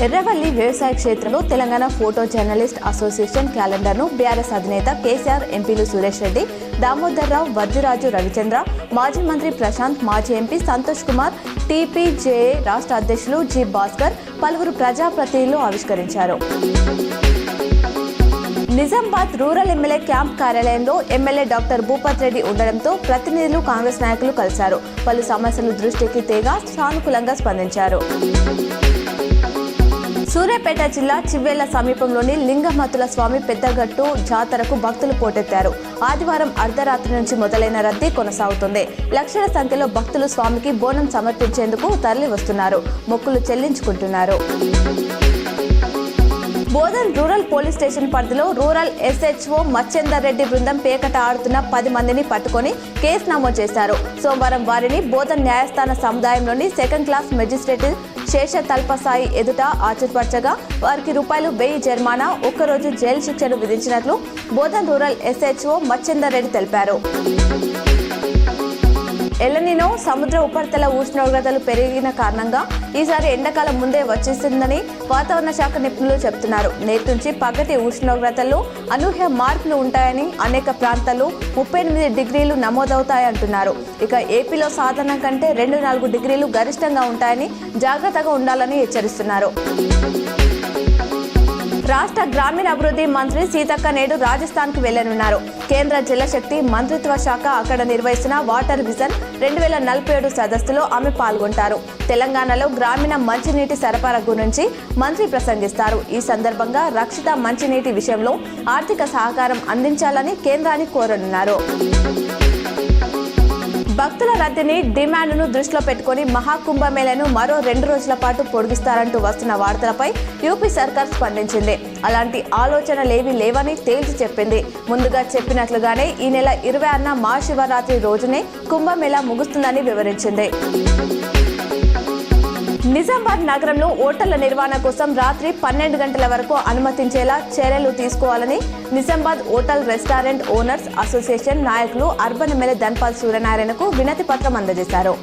ఎర్రవల్లి వ్యవసాయ క్షేత్రంలో Telangana photo journalist association క్యాలెండర్ను బీఆర్ఎస్ అధినేత కేసీఆర్, ఎంపీలు సురేష్ రెడ్డి, దామోదర్ రావు, వజ్రరాజు రవిచంద్ర, మాజీ మంత్రి ప్రశాంత్, మాజీ ఎంపీ సంతోష్ కుమార్, టీపీజేఏ రాష్ట్ర అధ్యక్షులు జి భాస్కర్, పలువురు ప్రజాప్రతినిధులు ఆవిష్కరించారు. నిజామాబాద్ రూరల్ ఎమ్మెల్యే క్యాంప్ కార్యాలయంలో ఎమ్మెల్యే డాక్టర్ భూపత్ రెడ్డి ఉండడంతో ప్రతినిధులు, కాంగ్రెస్ నాయకులు కలిశారు. పలు సమస్యలు దృష్టికి తేగా సానుకూలంగా స్పందించారు. సూర్యాపేట జిల్లా చివ్వేళ్ల సమీపంలోని లింగమతుల స్వామి పెద్దగట్టు జాతరకు భక్తులు పోటెత్తారు. ఆదివారం అర్ధరాత్రి నుంచి మొదలైన రద్దీ కొనసాగుతుంది. లక్షల సంఖ్యలో భక్తులు స్వామికి బోనం సమర్పించేందుకు తరలి వస్తున్నారు, మొక్కులు చెల్లించుకుంటున్నారు. బోధన్ రూరల్ పోలీస్ స్టేషన్ పరిధిలో రూరల్ ఎస్హెచ్ఓ మచ్చేందర్ రెడ్డి బృందం పేకట ఆడుతున్న 10 మందిని పట్టుకొని కేసు నమోదు చేశారు. సోమవారం వారిని బోధన్ న్యాయస్థాన సముదాయంలోని సెకండ్ క్లాస్ మెజిస్ట్రేట్ శేష తల్పసాయి ఎదుట హాజరుపరచగా వారికి ₹1000 జరిమానా, 1 రోజు జైలు శిక్షను విధించినట్లు బోధన్ రూరల్ ఎస్హెచ్ఓ మచ్చేందర్ రెడ్డి తెలిపారు. ఎలనినో సముద్ర ఉపరితల ఉష్ణోగ్రతలు పెరిగిన కారణంగా ఈసారి ఎండాకాలం ముందే వచ్చేస్తుందని వాతావరణ శాఖ నిపుణులు చెబుతున్నారు. నేటి నుంచి పగటి ఉష్ణోగ్రతల్లో అనూహ్య మార్పులు ఉంటాయని, అనేక ప్రాంతాల్లో 38 డిగ్రీలు నమోదవుతాయంటున్నారు. ఇక ఏపీలో సాధారణం కంటే 2-4 డిగ్రీలు గరిష్టంగా ఉంటాయని జాగ్రత్తగా ఉండాలని హెచ్చరిస్తున్నారు. రాష్ట్ర గ్రామీణాభివృద్ధి మంత్రి సీతక్క నేడు రాజస్థాన్కు వెళ్లనున్నారు. కేంద్ర జలశక్తి మంత్రిత్వ శాఖ అక్కడ నిర్వహిస్తున్న వాటర్ విజన్ 2047 సదస్సులో ఆమె పాల్గొంటారు. తెలంగాణలో గ్రామీణ మంచినీటి సరఫరా గురించి మంత్రి ప్రసంగిస్తారు. ఈ సందర్భంగా రక్షిత మంచినీటి విషయంలో ఆర్థిక సహకారం అందించాలని కేంద్రాన్ని కోరనున్నారు. భక్తుల రద్దీని, డిమాండ్ను దృష్టిలో పెట్టుకుని మహాకుంభమేళను మరో 2 రోజుల పాటు పొడిగిస్తారంటూ వస్తున్న వార్తలపై యూపీ సర్కార్ స్పందించింది. అలాంటి ఆలోచనలేవీ లేవని తేల్చి చెప్పింది. ముందుగా చెప్పినట్లుగానే ఈ నెల 26న మహాశివరాత్రి రోజునే కుంభమేళా ముగుస్తుందని వివరించింది. నిజామాబాద్ నగరంలో ఓటర్ల నిర్వహణ కోసం రాత్రి 12 గంటల వరకు అనుమతించేలా చర్యలు తీసుకోవాలని Nizamabad hotel restaurant owners association నాయకులు అర్బన్ ఎమ్మెల్యే ధన్పాల్ సూర్యనారాయణకు వినతి పత్రం అందజేశారు.